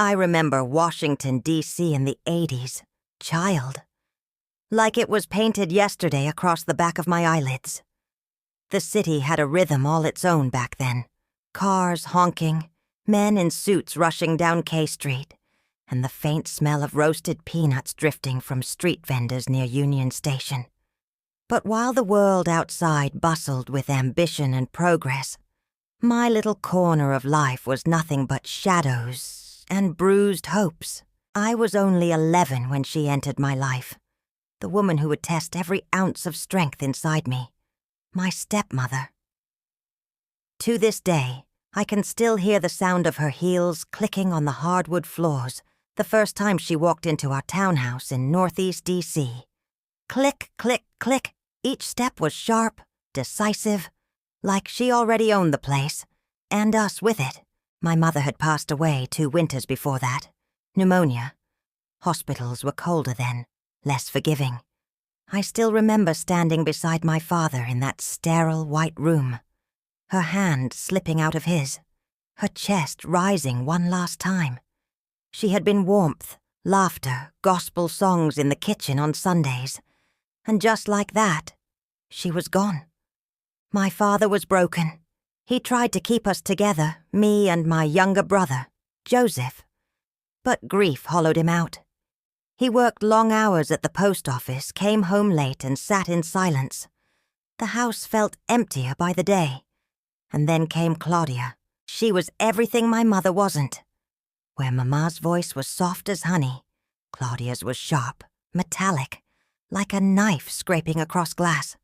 I remember Washington, D.C. in the 80s. Child. Like it was painted yesterday across the back of my eyelids. The city had a rhythm all its own back then. Cars honking, men in suits rushing down K Street, and the faint smell of roasted peanuts drifting from street vendors near Union Station. But while the world outside bustled with ambition and progress, my little corner of life was nothing but shadows and bruised hopes. I was only 11 when she entered my life, the woman who would test every ounce of strength inside me, my stepmother. To this day, I can still hear the sound of her heels clicking on the hardwood floors the first time she walked into our townhouse in Northeast D.C. Click, click, click. Each step was sharp, decisive, like she already owned the place, and us with it. My mother had passed away 2 winters before that. Pneumonia. Hospitals were colder then, less forgiving. I still remember standing beside my father in that sterile white room, her hand slipping out of his, her chest rising one last time. She had been warmth, laughter, gospel songs in the kitchen on Sundays, and just like that, she was gone. My father was broken. He tried to keep us together, me and my younger brother, Joseph. But grief hollowed him out. He worked long hours at the post office, came home late and sat in silence. The house felt emptier by the day. And then came Claudia. She was everything my mother wasn't. Where Mama's voice was soft as honey, Claudia's was sharp, metallic, like a knife scraping across glass.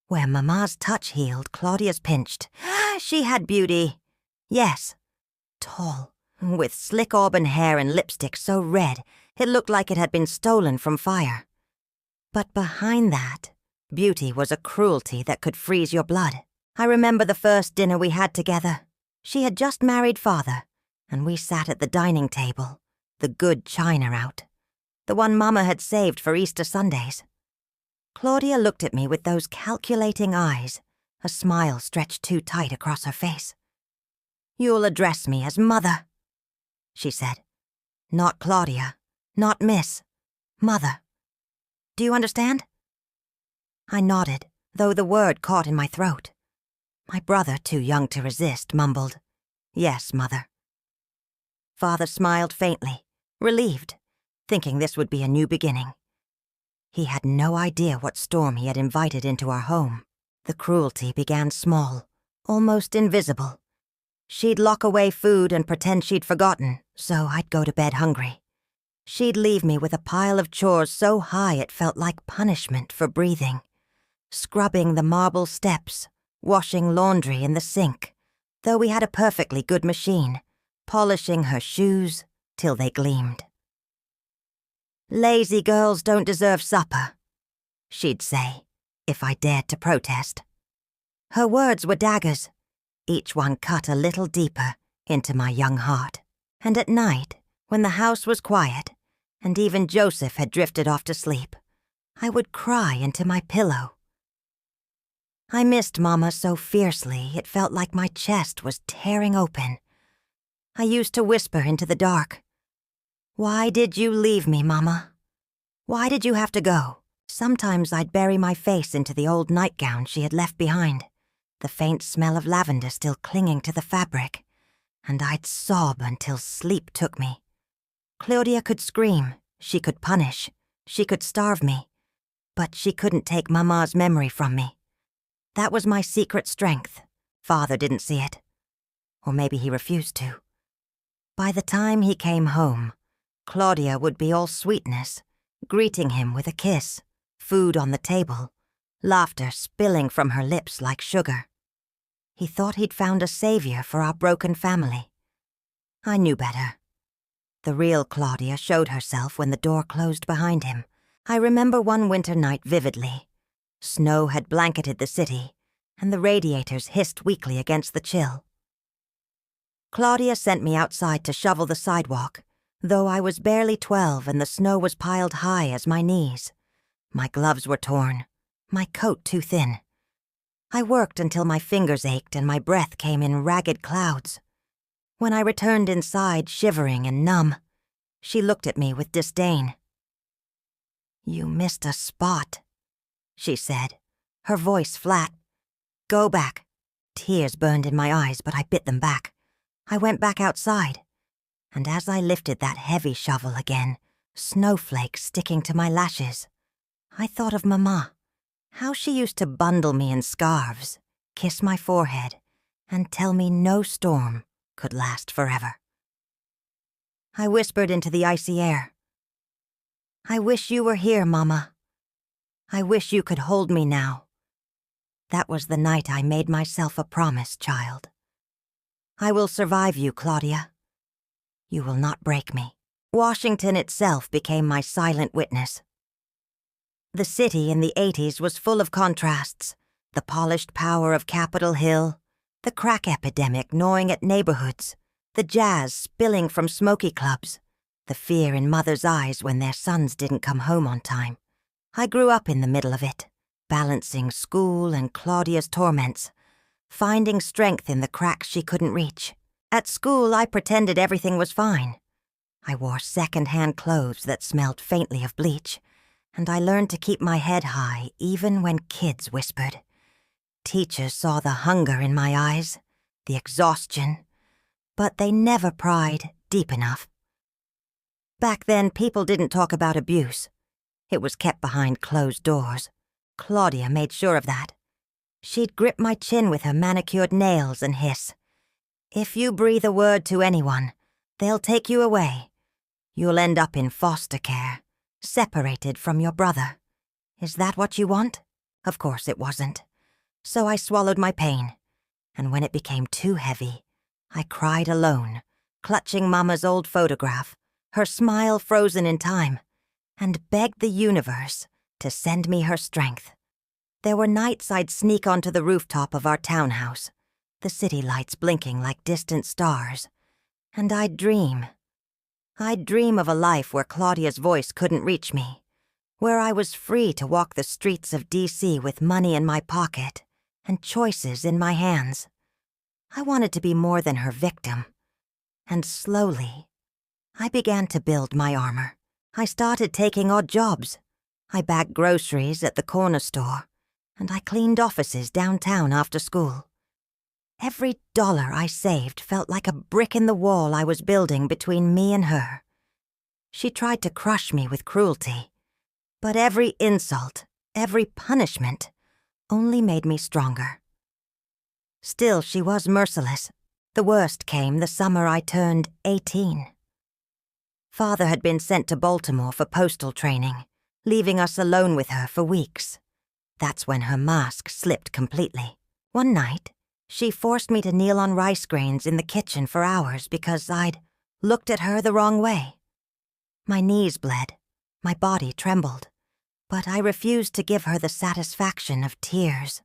Where Mama's touch healed, Claudia's pinched. She had beauty. Yes. Tall, with slick auburn hair and lipstick so red it looked like it had been stolen from fire. But behind that, beauty was a cruelty that could freeze your blood. I remember the first dinner we had together. She had just married father, and we sat at the dining table, the good china out, the one Mama had saved for Easter Sundays. Claudia looked at me with those calculating eyes, a smile stretched too tight across her face. "You'll address me as Mother," she said. "Not Claudia, not Miss, Mother. Do you understand?" I nodded, though the word caught in my throat. My brother, too young to resist, mumbled, "Yes, Mother." Father smiled faintly, relieved, thinking this would be a new beginning. He had no idea what storm he had invited into our home. The cruelty began small, almost invisible. She'd lock away food and pretend she'd forgotten, so I'd go to bed hungry. She'd leave me with a pile of chores so high it felt like punishment for breathing. Scrubbing the marble steps, washing laundry in the sink, though we had a perfectly good machine, polishing her shoes till they gleamed. "Lazy girls don't deserve supper," she'd say, if I dared to protest. Her words were daggers, each one cut a little deeper into my young heart. And at night, when the house was quiet, and even Joseph had drifted off to sleep, I would cry into my pillow. I missed Mama so fiercely it felt like my chest was tearing open. I used to whisper into the dark, "Why did you leave me, Mama? Why did you have to go?" Sometimes I'd bury my face into the old nightgown she had left behind, the faint smell of lavender still clinging to the fabric, and I'd sob until sleep took me. Claudia could scream, she could punish, she could starve me, but she couldn't take Mama's memory from me. That was my secret strength. Father didn't see it. Or maybe he refused to. By the time he came home, Claudia would be all sweetness, greeting him with a kiss, food on the table, laughter spilling from her lips like sugar. He thought he'd found a savior for our broken family. I knew better. The real Claudia showed herself when the door closed behind him. I remember one winter night vividly. Snow had blanketed the city, and the radiators hissed weakly against the chill. Claudia sent me outside to shovel the sidewalk, though I was barely 12 and the snow was piled high as my knees. My gloves were torn, my coat too thin. I worked until my fingers ached and my breath came in ragged clouds. When I returned inside, shivering and numb, she looked at me with disdain. "You missed a spot," she said, her voice flat. "Go back." Tears burned in my eyes, but I bit them back. I went back outside, and as I lifted that heavy shovel again, snowflakes sticking to my lashes, I thought of Mama, how she used to bundle me in scarves, kiss my forehead, and tell me no storm could last forever. I whispered into the icy air, "I wish you were here, Mama. I wish you could hold me now." That was the night I made myself a promise, child. I will survive you, Claudia. You will not break me. Washington itself became my silent witness. The city in the 80s was full of contrasts. The polished power of Capitol Hill, the crack epidemic gnawing at neighborhoods, the jazz spilling from smoky clubs, the fear in mothers' eyes when their sons didn't come home on time. I grew up in the middle of it, balancing school and Claudia's torments, finding strength in the cracks she couldn't reach. At school, I pretended everything was fine. I wore second-hand clothes that smelled faintly of bleach, and I learned to keep my head high even when kids whispered. Teachers saw the hunger in my eyes, the exhaustion, but they never pried deep enough. Back then, people didn't talk about abuse. It was kept behind closed doors. Claudia made sure of that. She'd grip my chin with her manicured nails and hiss, "If you breathe a word to anyone, they'll take you away. You'll end up in foster care, separated from your brother. Is that what you want?" Of course it wasn't. So I swallowed my pain, and when it became too heavy, I cried alone, clutching Mama's old photograph, her smile frozen in time, and begged the universe to send me her strength. There were nights I'd sneak onto the rooftop of our townhouse, the city lights blinking like distant stars, and I'd dream. I'd dream of a life where Claudia's voice couldn't reach me, where I was free to walk the streets of D.C. with money in my pocket and choices in my hands. I wanted to be more than her victim, and slowly, I began to build my armor. I started taking odd jobs. I bagged groceries at the corner store, and I cleaned offices downtown after school. Every dollar I saved felt like a brick in the wall I was building between me and her. She tried to crush me with cruelty, but every insult, every punishment, only made me stronger. Still, she was merciless. The worst came the summer I turned 18. Father had been sent to Baltimore for postal training, leaving us alone with her for weeks. That's when her mask slipped completely. One night, she forced me to kneel on rice grains in the kitchen for hours because I'd looked at her the wrong way. My knees bled, my body trembled, but I refused to give her the satisfaction of tears.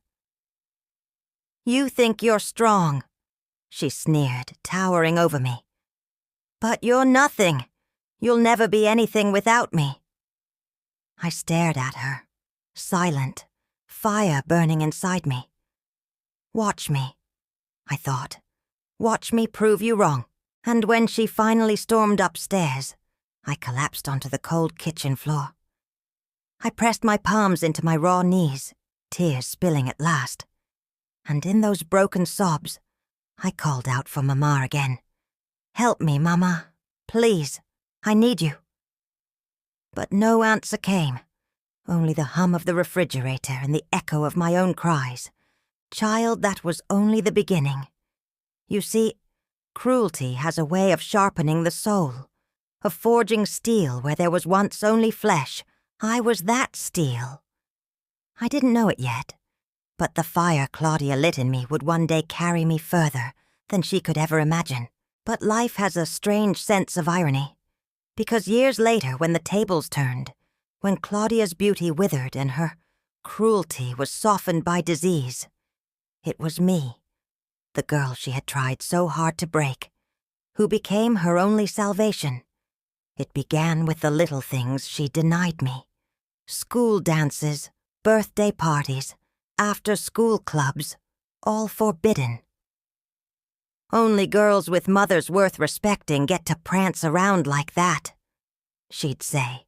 "You think you're strong," she sneered, towering over me. "But you're nothing. You'll never be anything without me." I stared at her, silent, fire burning inside me. "Watch me," I thought. "Watch me prove you wrong." And when she finally stormed upstairs, I collapsed onto the cold kitchen floor. I pressed my palms into my raw knees, tears spilling at last. And in those broken sobs, I called out for Mama again. "Help me, Mama. Please. I need you." But no answer came, only the hum of the refrigerator and the echo of my own cries. Child, that was only the beginning. You see, cruelty has a way of sharpening the soul, of forging steel where there was once only flesh. I was that steel. I didn't know it yet, but the fire Claudia lit in me would one day carry me further than she could ever imagine. But life has a strange sense of irony, because years later, when the tables turned, when Claudia's beauty withered and her cruelty was softened by disease, it was me, the girl she had tried so hard to break, who became her only salvation. It began with the little things she denied me. School dances, birthday parties, after-school clubs, all forbidden. Only girls with mothers worth respecting get to prance around like that, she'd say,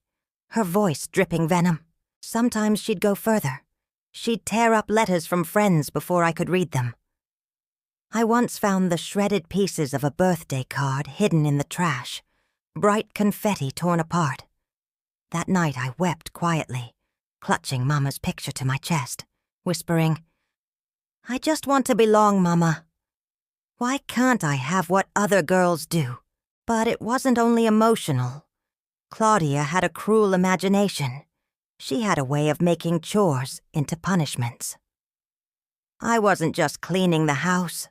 her voice dripping venom. Sometimes she'd go further. She'd tear up letters from friends before I could read them. I once found the shredded pieces of a birthday card hidden in the trash, bright confetti torn apart. That night I wept quietly, clutching Mama's picture to my chest, whispering, "I just want to belong, Mama. Why can't I have what other girls do?" But it wasn't only emotional. Claudia had a cruel imagination. She had a way of making chores into punishments. I wasn't just cleaning the house.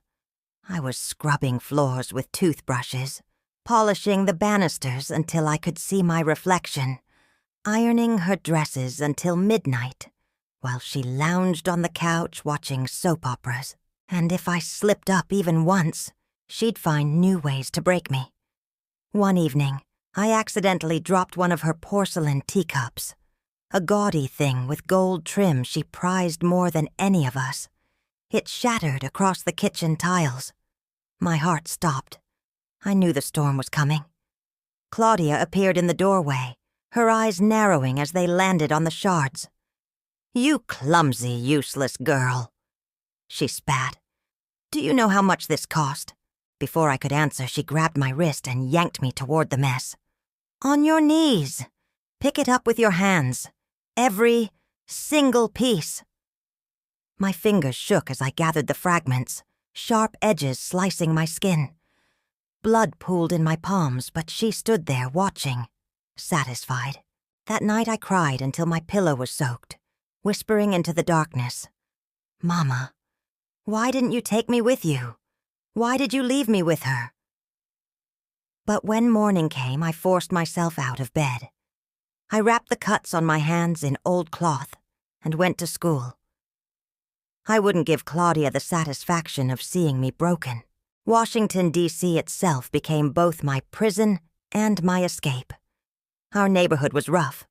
I was scrubbing floors with toothbrushes, polishing the banisters until I could see my reflection, ironing her dresses until midnight, while she lounged on the couch watching soap operas. And if I slipped up even once, she'd find new ways to break me. One evening, I accidentally dropped one of her porcelain teacups, a gaudy thing with gold trim she prized more than any of us. It shattered across the kitchen tiles. My heart stopped. I knew the storm was coming. Claudia appeared in the doorway, her eyes narrowing as they landed on the shards. "You clumsy, useless girl," she spat. "Do you know how much this cost?" Before I could answer, she grabbed my wrist and yanked me toward the mess. "On your knees. Pick it up with your hands. Every single piece." My fingers shook as I gathered the fragments, sharp edges slicing my skin. Blood pooled in my palms, but she stood there watching, satisfied. That night I cried until my pillow was soaked, whispering into the darkness, "Mama, why didn't you take me with you? Why did you leave me with her?" But when morning came, I forced myself out of bed. I wrapped the cuts on my hands in old cloth and went to school. I wouldn't give Claudia the satisfaction of seeing me broken. Washington, D.C. itself became both my prison and my escape. Our neighborhood was rough.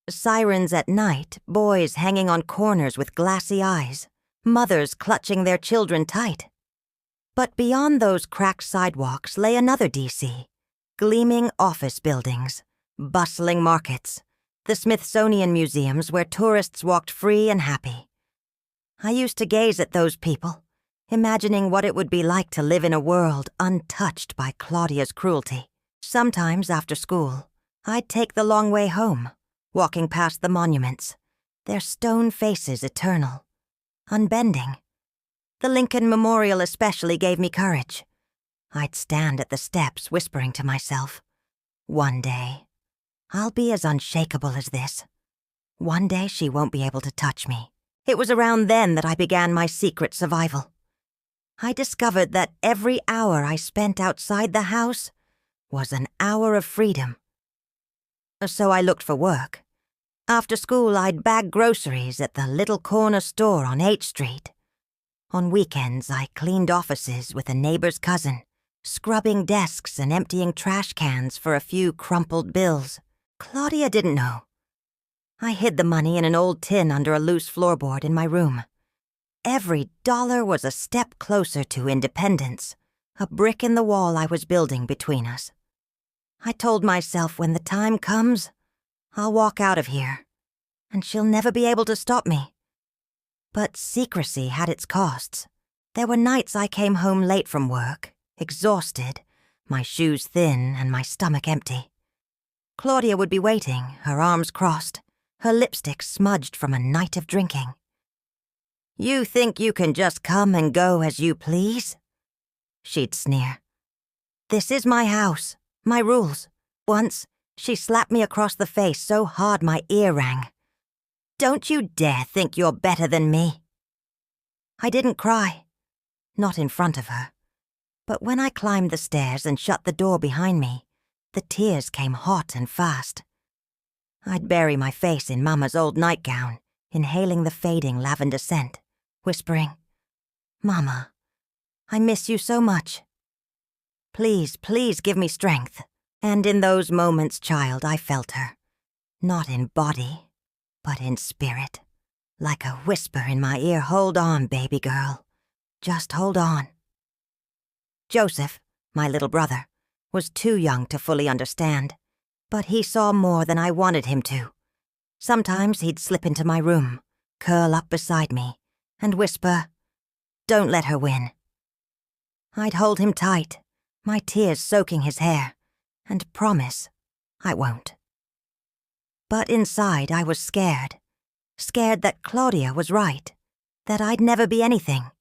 Sirens at night, boys hanging on corners with glassy eyes, mothers clutching their children tight. But beyond those cracked sidewalks lay another D.C., gleaming office buildings, bustling markets, the Smithsonian museums where tourists walked free and happy. I used to gaze at those people, imagining what it would be like to live in a world untouched by Claudia's cruelty. Sometimes after school, I'd take the long way home, walking past the monuments, their stone faces eternal, unbending. The Lincoln Memorial especially gave me courage. I'd stand at the steps whispering to myself, "One day, I'll be as unshakable as this. One day she won't be able to touch me." It was around then that I began my secret survival. I discovered that every hour I spent outside the house was an hour of freedom. So I looked for work. After school, I'd bag groceries at the little corner store on H Street. On weekends, I cleaned offices with a neighbor's cousin, scrubbing desks and emptying trash cans for a few crumpled bills. Claudia didn't know. I hid the money in an old tin under a loose floorboard in my room. Every dollar was a step closer to independence, a brick in the wall I was building between us. I told myself when the time comes, I'll walk out of here, and she'll never be able to stop me. But secrecy had its costs. There were nights I came home late from work, exhausted, my shoes thin and my stomach empty. Claudia would be waiting, her arms crossed, her lipstick smudged from a night of drinking. "You think you can just come and go as you please?" she'd sneer. "This is my house, my rules." Once, she slapped me across the face so hard my ear rang. "Don't you dare think you're better than me." I didn't cry, not in front of her. But when I climbed the stairs and shut the door behind me, the tears came hot and fast. I'd bury my face in Mama's old nightgown, inhaling the fading lavender scent, whispering, "Mama, I miss you so much. Please, please give me strength." And in those moments, child, I felt her. Not in body, but in spirit. Like a whisper in my ear, "Hold on, baby girl. Just hold on." Joseph, my little brother, was too young to fully understand, but he saw more than I wanted him to. Sometimes he'd slip into my room, curl up beside me, and whisper, "Don't let her win." I'd hold him tight, my tears soaking his hair, and promise I won't. But inside I was scared. Scared that Claudia was right, that I'd never be anything,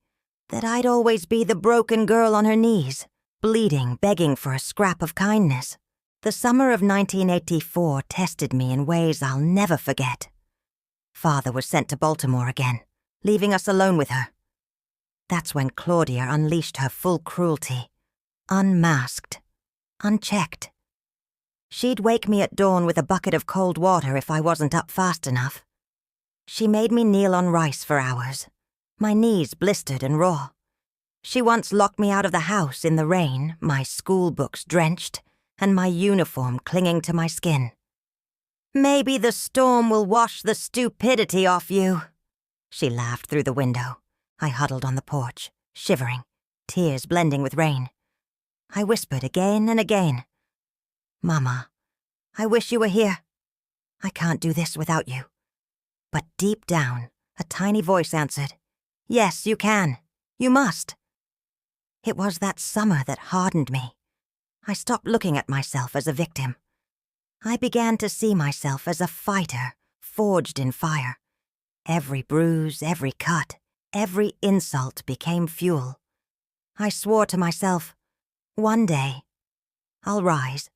that I'd always be the broken girl on her knees, bleeding, begging for a scrap of kindness. The summer of 1984 tested me in ways I'll never forget. Father was sent to Baltimore again, leaving us alone with her. That's when Claudia unleashed her full cruelty, unmasked, unchecked. She'd wake me at dawn with a bucket of cold water if I wasn't up fast enough. She made me kneel on rice for hours, my knees blistered and raw. She once locked me out of the house in the rain, my school books drenched, and my uniform clinging to my skin. "Maybe the storm will wash the stupidity off you," she laughed through the window. I huddled on the porch, shivering, tears blending with rain. I whispered again and again, "Mama, I wish you were here. I can't do this without you." But deep down, a tiny voice answered, "Yes, you can. You must." It was that summer that hardened me. I stopped looking at myself as a victim. I began to see myself as a fighter, forged in fire. Every bruise, every cut, every insult became fuel. I swore to myself, one day, I'll rise.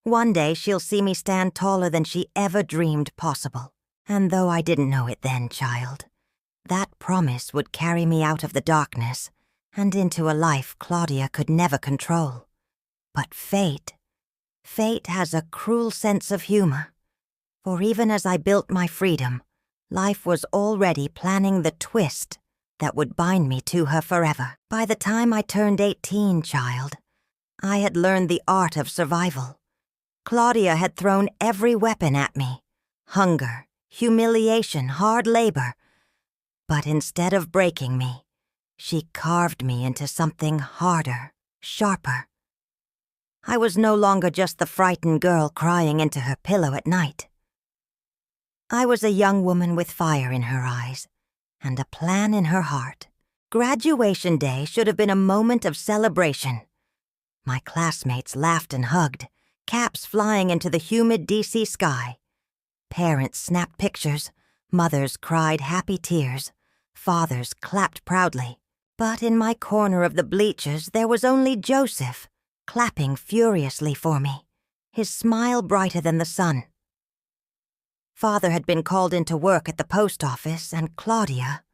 One day she'll see me stand taller than she ever dreamed possible. And though I didn't know it then, child, that promise would carry me out of the darkness and into a life Claudia could never control. But fate has a cruel sense of humor. For even as I built my freedom, life was already planning the twist that would bind me to her forever. By the time I turned 18, child, I had learned the art of survival. Claudia had thrown every weapon at me: hunger, humiliation, hard labor. But instead of breaking me, she carved me into something harder, sharper. I was no longer just the frightened girl crying into her pillow at night. I was a young woman with fire in her eyes and a plan in her heart. Graduation day should have been a moment of celebration. My classmates laughed and hugged, caps flying into the humid D.C. sky. Parents snapped pictures, mothers cried happy tears, fathers clapped proudly. But in my corner of the bleachers there was only Joseph, clapping furiously for me, his smile brighter than the sun. Father had been called into work at the post office, and Claudia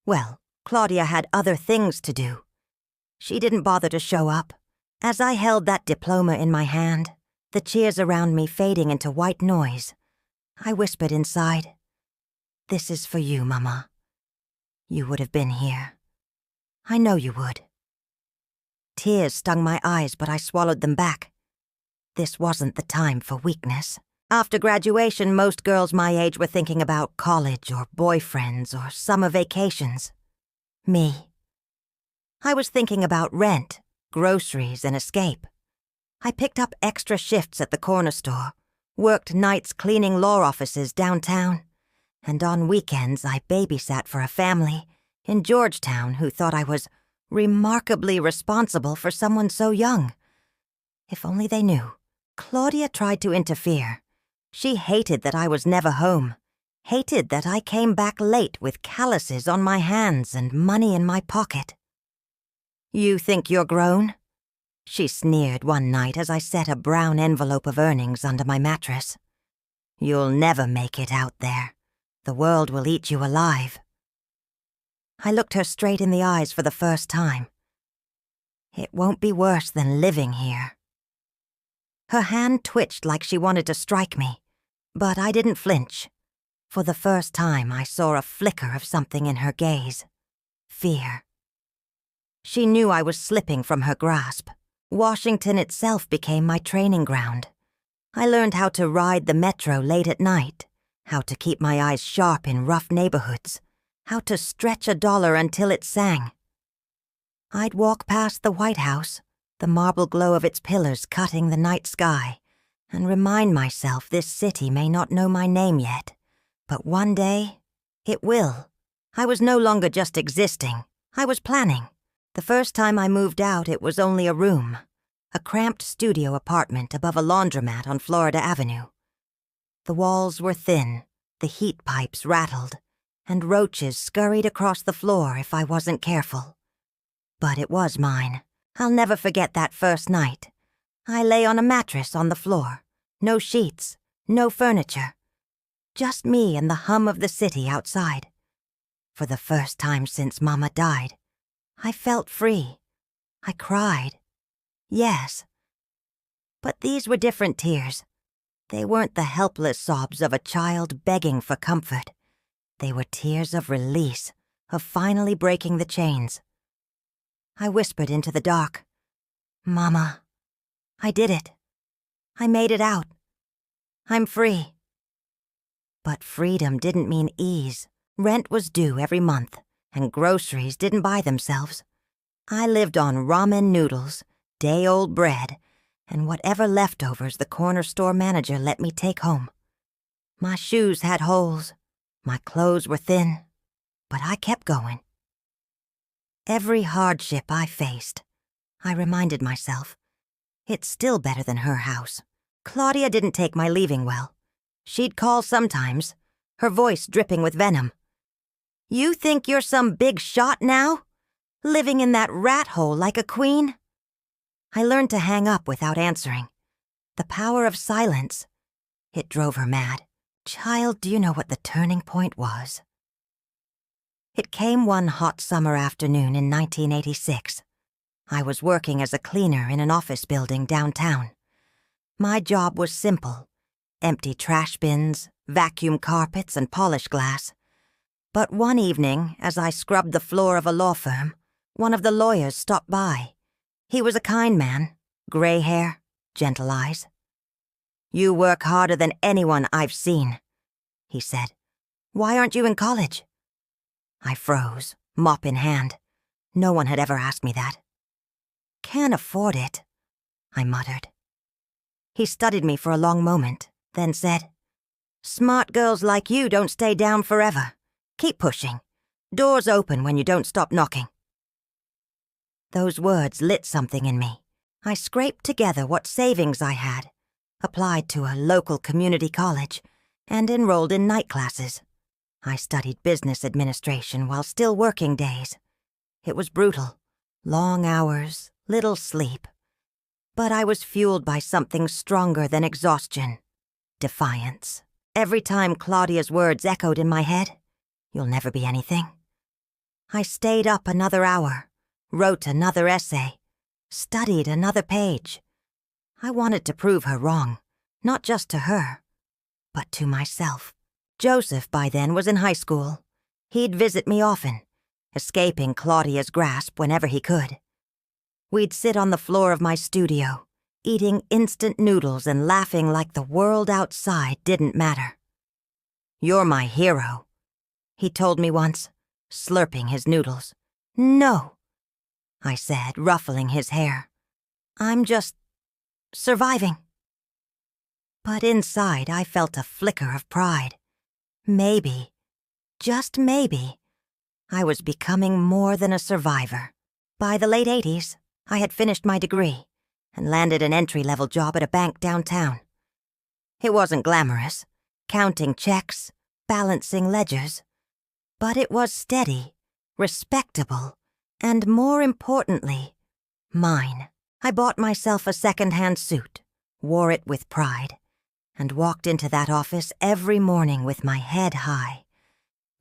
had other things to do. She didn't bother to show up. As I held that diploma in my hand, the cheers around me fading into white noise, I whispered inside, "This is for you, Mama. You would have been here. I know you would." Tears stung my eyes, but I swallowed them back. This wasn't the time for weakness. After graduation, most girls my age were thinking about college or boyfriends or summer vacations. Me. I was thinking about rent, groceries, and escape. I picked up extra shifts at the corner store, worked nights cleaning law offices downtown, and on weekends I babysat for a family in Georgetown who thought I was remarkably responsible for someone so young. If only they knew. Claudia tried to interfere. She hated that I was never home, hated that I came back late with calluses on my hands and money in my pocket. "You think you're grown?" she sneered one night as I set a brown envelope of earnings under my mattress. "You'll never make it out there. The world will eat you alive." I looked her straight in the eyes for the first time. "It won't be worse than living here." Her hand twitched like she wanted to strike me, but I didn't flinch. For the first time, I saw a flicker of something in her gaze. Fear. She knew I was slipping from her grasp. Washington itself became my training ground. I learned how to ride the metro late at night, how to keep my eyes sharp in rough neighborhoods, how to stretch $1 until it sang. I'd walk past the White House, the marble glow of its pillars cutting the night sky, and remind myself this city may not know my name yet, but one day it will. I was no longer just existing. I was planning. The first time I moved out, it was only a room, a cramped studio apartment above a laundromat on Florida Avenue. The walls were thin, the heat pipes rattled, and roaches scurried across the floor if I wasn't careful. But it was mine. I'll never forget that first night. I lay on a mattress on the floor. No sheets, no furniture. Just me and the hum of the city outside. For the first time since Mama died, I felt free. I cried. Yes. But these were different tears. They weren't the helpless sobs of a child begging for comfort. They were tears of release, of finally breaking the chains. I whispered into the dark, "Mama, I did it. I made it out. I'm free." But freedom didn't mean ease. Rent was due every month, and groceries didn't buy themselves. I lived on ramen noodles, day-old bread, and whatever leftovers the corner store manager let me take home. My shoes had holes. My clothes were thin. But I kept going. Every hardship I faced, I reminded myself, it's still better than her house. Claudia didn't take my leaving well. She'd call sometimes, her voice dripping with venom. "You think you're some big shot now? Living in that rat hole like a queen?" I learned to hang up without answering. The power of silence. It drove her mad. Child, do you know what the turning point was? It came one hot summer afternoon in 1986. I was working as a cleaner in an office building downtown. My job was simple: empty trash bins, vacuum carpets, and polish glass. But one evening, as I scrubbed the floor of a law firm, one of the lawyers stopped by. He was a kind man, gray hair, gentle eyes. "You work harder than anyone I've seen," he said. "Why aren't you in college?" I froze, mop in hand. No one had ever asked me that. "Can't afford it," I muttered. He studied me for a long moment, then said, "Smart girls like you don't stay down forever. Keep pushing. Doors open when you don't stop knocking." Those words lit something in me. I scraped together what savings I had, applied to a local community college, and enrolled in night classes. I studied business administration while still working days. It was brutal. Long hours, little sleep. But I was fueled by something stronger than exhaustion. Defiance. Every time Claudia's words echoed in my head, "You'll never be anything." I stayed up another hour, wrote another essay, studied another page. I wanted to prove her wrong, not just to her, but to myself. Joseph, by then, was in high school. He'd visit me often, escaping Claudia's grasp whenever he could. We'd sit on the floor of my studio, eating instant noodles and laughing like the world outside didn't matter. "You're my hero," he told me once, slurping his noodles. "No," I said, ruffling his hair. "I'm just surviving." But inside, I felt a flicker of pride. Maybe, just maybe, I was becoming more than a survivor. By the late 80s, I had finished my degree and landed an entry-level job at a bank downtown. It wasn't glamorous, counting checks, balancing ledgers, but it was steady, respectable, and more importantly, mine. I bought myself a second-hand suit, wore it with pride, and walked into that office every morning with my head high.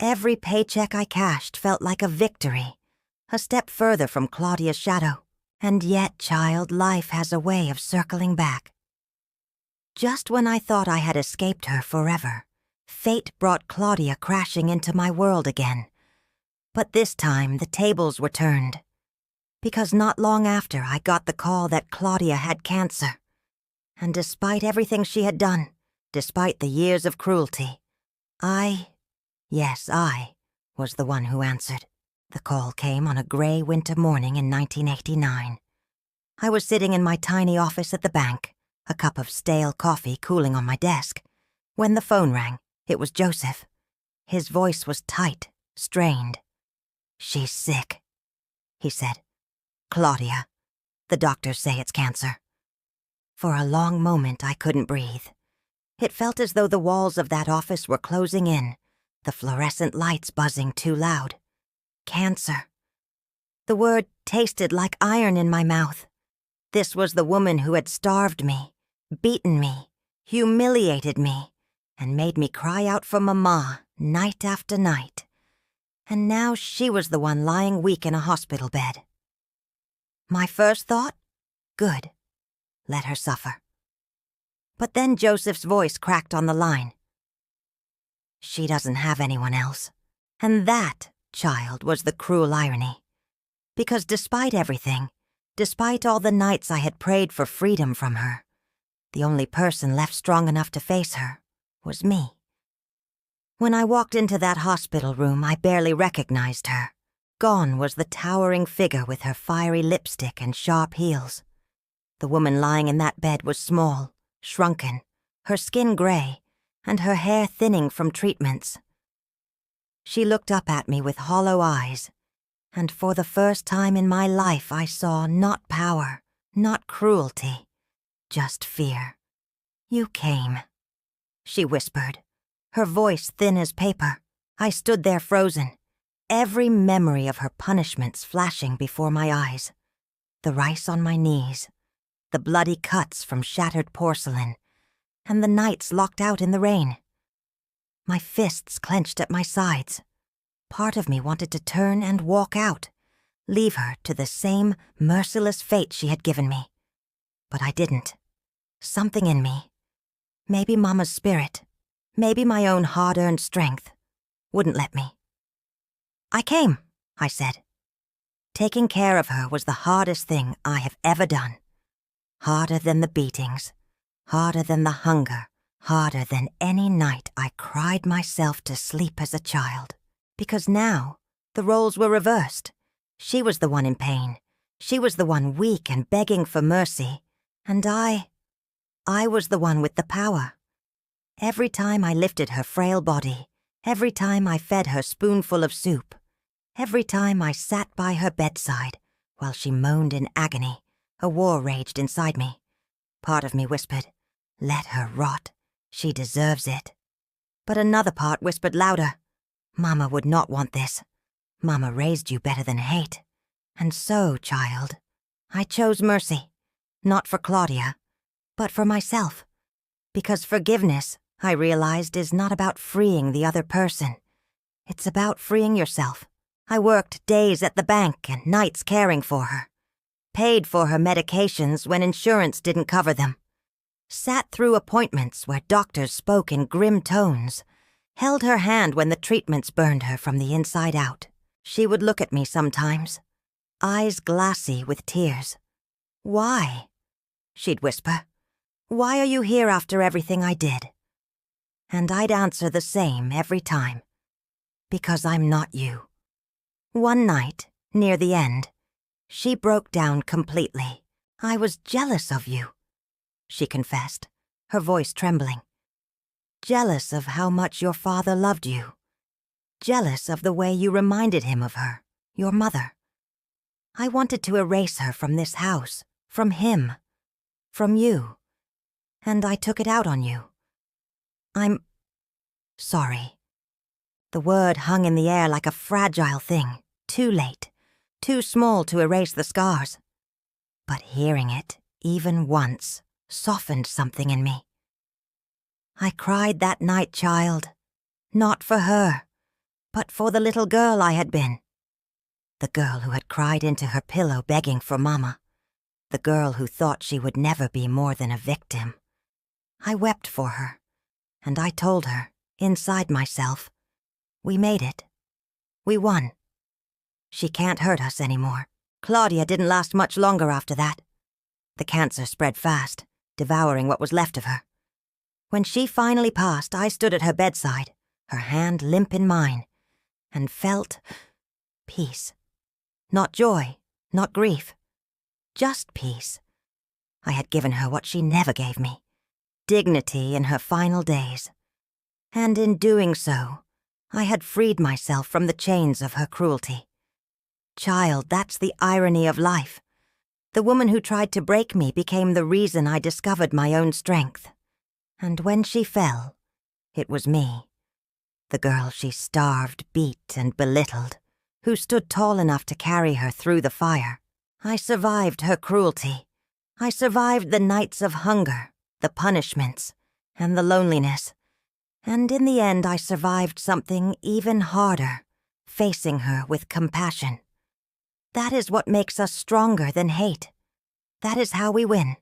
Every paycheck I cashed felt like a victory, a step further from Claudia's shadow. And yet, child, life has a way of circling back. Just when I thought I had escaped her forever, fate brought Claudia crashing into my world again. But this time, the tables were turned. Because not long after, I got the call that Claudia had cancer. And despite everything she had done, despite the years of cruelty, I was the one who answered. The call came on a gray winter morning in 1989. I was sitting in my tiny office at the bank, a cup of stale coffee cooling on my desk, when the phone rang. It was Joseph. His voice was tight, strained. "She's sick," he said. "Claudia. The doctors say it's cancer." For a long moment, I couldn't breathe. It felt as though the walls of that office were closing in, the fluorescent lights buzzing too loud. Cancer. The word tasted like iron in my mouth. This was the woman who had starved me, beaten me, humiliated me, and made me cry out for Mama night after night. And now she was the one lying weak in a hospital bed. My first thought? Good. Let her suffer. But then Joseph's voice cracked on the line. "She doesn't have anyone else." And that, child, was the cruel irony. Because despite everything, despite all the nights I had prayed for freedom from her, the only person left strong enough to face her was me. When I walked into that hospital room, I barely recognized her. Gone was the towering figure with her fiery lipstick and sharp heels. The woman lying in that bed was small, shrunken, her skin gray, and her hair thinning from treatments. She looked up at me with hollow eyes, and for the first time in my life I saw not power, not cruelty, just fear. "You came," she whispered, her voice thin as paper. I stood there frozen, every memory of her punishments flashing before my eyes. The rice on my knees, the bloody cuts from shattered porcelain, and the nights locked out in the rain. My fists clenched at my sides. Part of me wanted to turn and walk out, leave her to the same merciless fate she had given me. But I didn't. Something in me, maybe Mama's spirit, maybe my own hard-earned strength, wouldn't let me. "I came," I said. Taking care of her was the hardest thing I have ever done. Harder than the beatings, harder than the hunger, harder than any night I cried myself to sleep as a child. Because now, the roles were reversed. She was the one in pain. She was the one weak and begging for mercy. And I was the one with the power. Every time I lifted her frail body, every time I fed her spoonful of soup, every time I sat by her bedside while she moaned in agony, a war raged inside me. Part of me whispered, "Let her rot. She deserves it." But another part whispered louder, "Mama would not want this. Mama raised you better than hate. And so, child, I chose mercy, not for Claudia, but for myself. Because forgiveness, I realized, is not about freeing the other person. It's about freeing yourself. I worked days at the bank and nights caring for her. Paid for her medications when insurance didn't cover them. Sat through appointments where doctors spoke in grim tones. Held her hand when the treatments burned her from the inside out. She would look at me sometimes, eyes glassy with tears. "Why?" she'd whisper. "Why are you here after everything I did?" And I'd answer the same every time. "Because I'm not you." One night, near the end, she broke down completely. "I was jealous of you," she confessed, her voice trembling. "Jealous of how much your father loved you. Jealous of the way you reminded him of her, your mother. I wanted to erase her from this house, from him, from you. And I took it out on you. I'm sorry." The word hung in the air like a fragile thing, too late, too small to erase the scars. But hearing it, even once, softened something in me. I cried that night, child, not for her, but for the little girl I had been. The girl who had cried into her pillow begging for Mama. The girl who thought she would never be more than a victim. I wept for her, and I told her, inside myself, we made it. We won. She can't hurt us anymore. Claudia didn't last much longer after that. The cancer spread fast, devouring what was left of her. When she finally passed, I stood at her bedside, her hand limp in mine, and felt Peace. Not joy, not grief. Just peace. I had given her what she never gave me. Dignity in her final days. And in doing so, I had freed myself from the chains of her cruelty. Child, that's the irony of life. The woman who tried to break me became the reason I discovered my own strength. And when she fell, it was me. The girl she starved, beat, and belittled, who stood tall enough to carry her through the fire. I survived her cruelty. I survived the nights of hunger, the punishments, and the loneliness. And in the end, I survived something even harder, facing her with compassion. That is what makes us stronger than hate. That is how we win.